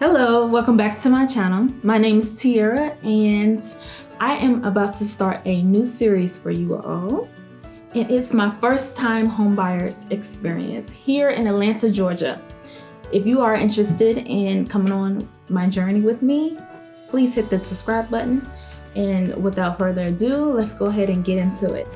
Hello, welcome back to my channel. My name is Tierra and I am about to start a new series for you all. And it's my first time home buyers experience here in Atlanta, Georgia. If you are interested in coming on my journey with me, please hit the subscribe button. And without further ado, let's go ahead and get into it.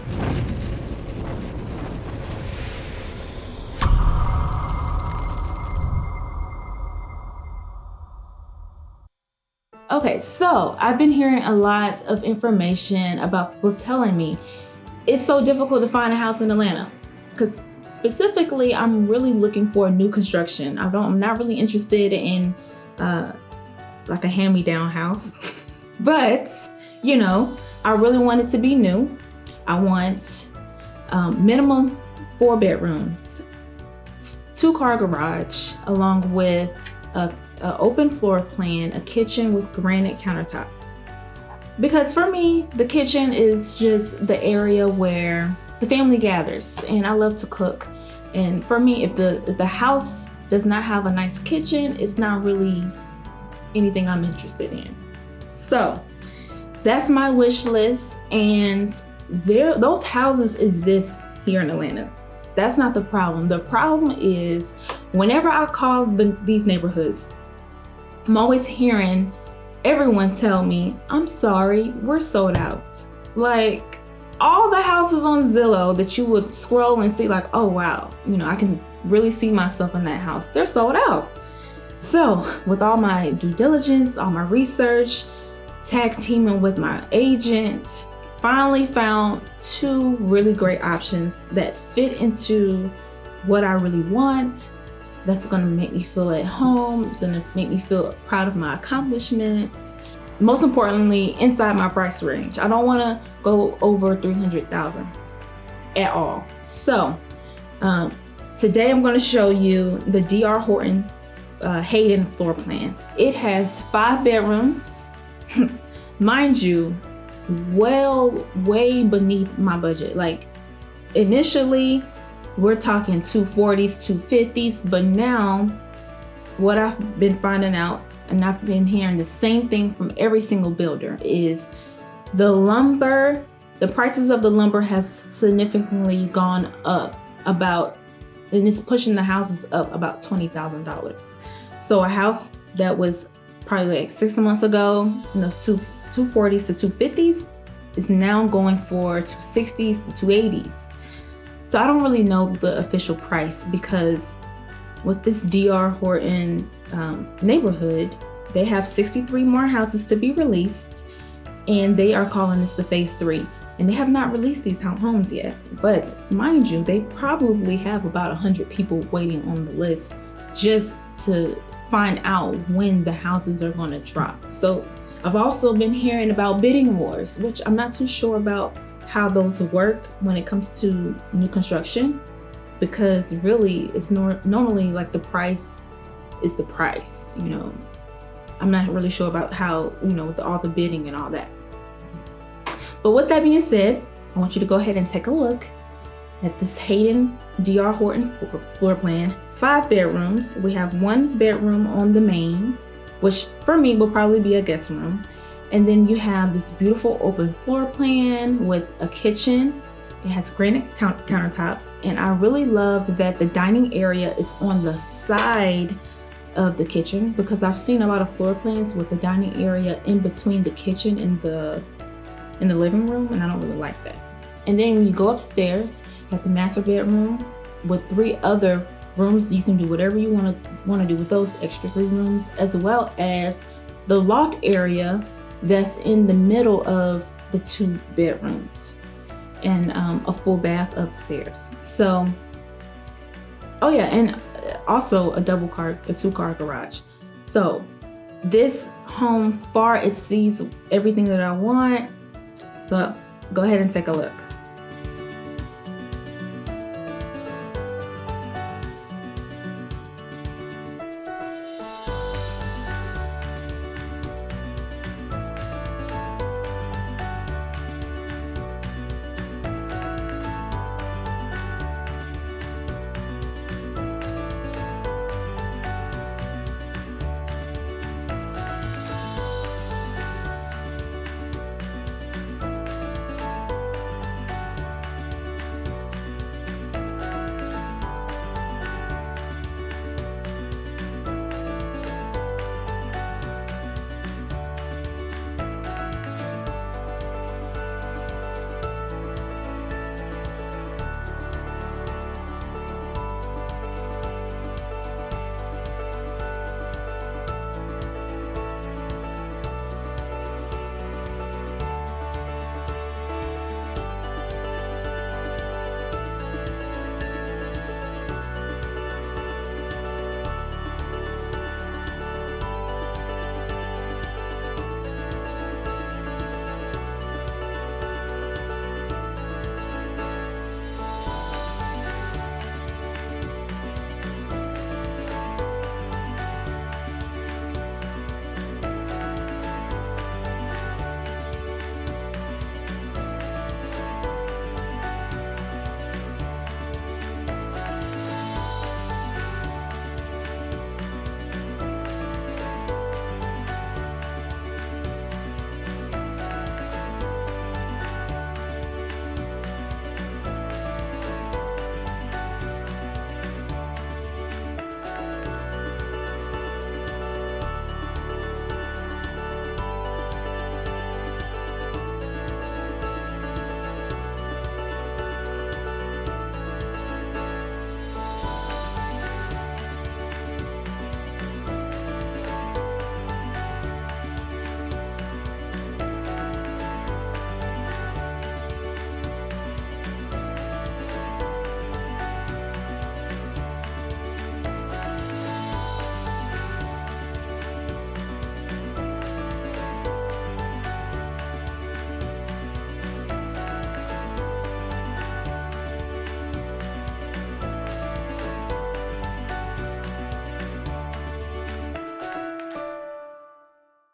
Okay, so I've been hearing a lot of information about people telling me it's so difficult to find a house in Atlanta. Because specifically, I'm really looking for new construction. I'm not really interested in like a hand-me-down house. But, you know, I really want it to be new. I want minimum 4 bedrooms, 2-car garage, along with an open floor plan, a kitchen with granite countertops. Because for me, the kitchen is just the area where the family gathers, and I love to cook. And for me, if the house does not have a nice kitchen, it's not really anything I'm interested in. So that's my wish list, and those houses exist here in Atlanta. That's not the problem. The problem is whenever I call these neighborhoods, I'm always hearing everyone tell me, I'm sorry, we're sold out. Like all the houses on Zillow that you would scroll and see like, oh wow, you know, I can really see myself in that house. They're sold out. So with all my due diligence, all my research, tag teaming with my agent, finally found 2 really great options that fit into what I really want. That's gonna make me feel at home. It's gonna make me feel proud of my accomplishments. Most importantly, inside my price range. I don't wanna go over $300,000 at all. So today I'm gonna show you the DR Horton Hayden floor plan. It has 5 bedrooms. Mind you, way beneath my budget. Like initially, we're talking 240s, 250s, but now what I've been finding out, and I've been hearing the same thing from every single builder, is the lumber, the prices of the lumber has significantly gone up and it's pushing the houses up about $20,000. So a house that was probably like 6 months ago, you know, 240s to 250s is now going for 260s to 280s. So I don't really know the official price, because with this DR Horton neighborhood, they have 63 more houses to be released, and they are calling this the phase 3. And they have not released these homes yet. But mind you, they probably have about 100 people waiting on the list just to find out when the houses are gonna drop. So I've also been hearing about bidding wars, which I'm not too sure about how those work when it comes to new construction, because really it's normally like the price is the price, you know. I'm not really sure about how, you know, with all the bidding and all that. But with that being said, I want you to go ahead and take a look at this Hayden DR Horton floor plan. 5 bedrooms. We have 1 bedroom on the main, which for me will probably be a guest room. And then you have this beautiful open floor plan with a kitchen. It has granite countertops. And I really love that the dining area is on the side of the kitchen, because I've seen a lot of floor plans with the dining area in between the kitchen and the living room, and I don't really like that. And then when you go upstairs, you have the master bedroom with 3 other rooms. You can do whatever you want to do with those extra 3 rooms, as well as the loft area that's in the middle of the 2 bedrooms, and a full bath upstairs. So, oh yeah, and also a 2-car garage. So this home far exceeds everything that I want. So go ahead and take a look.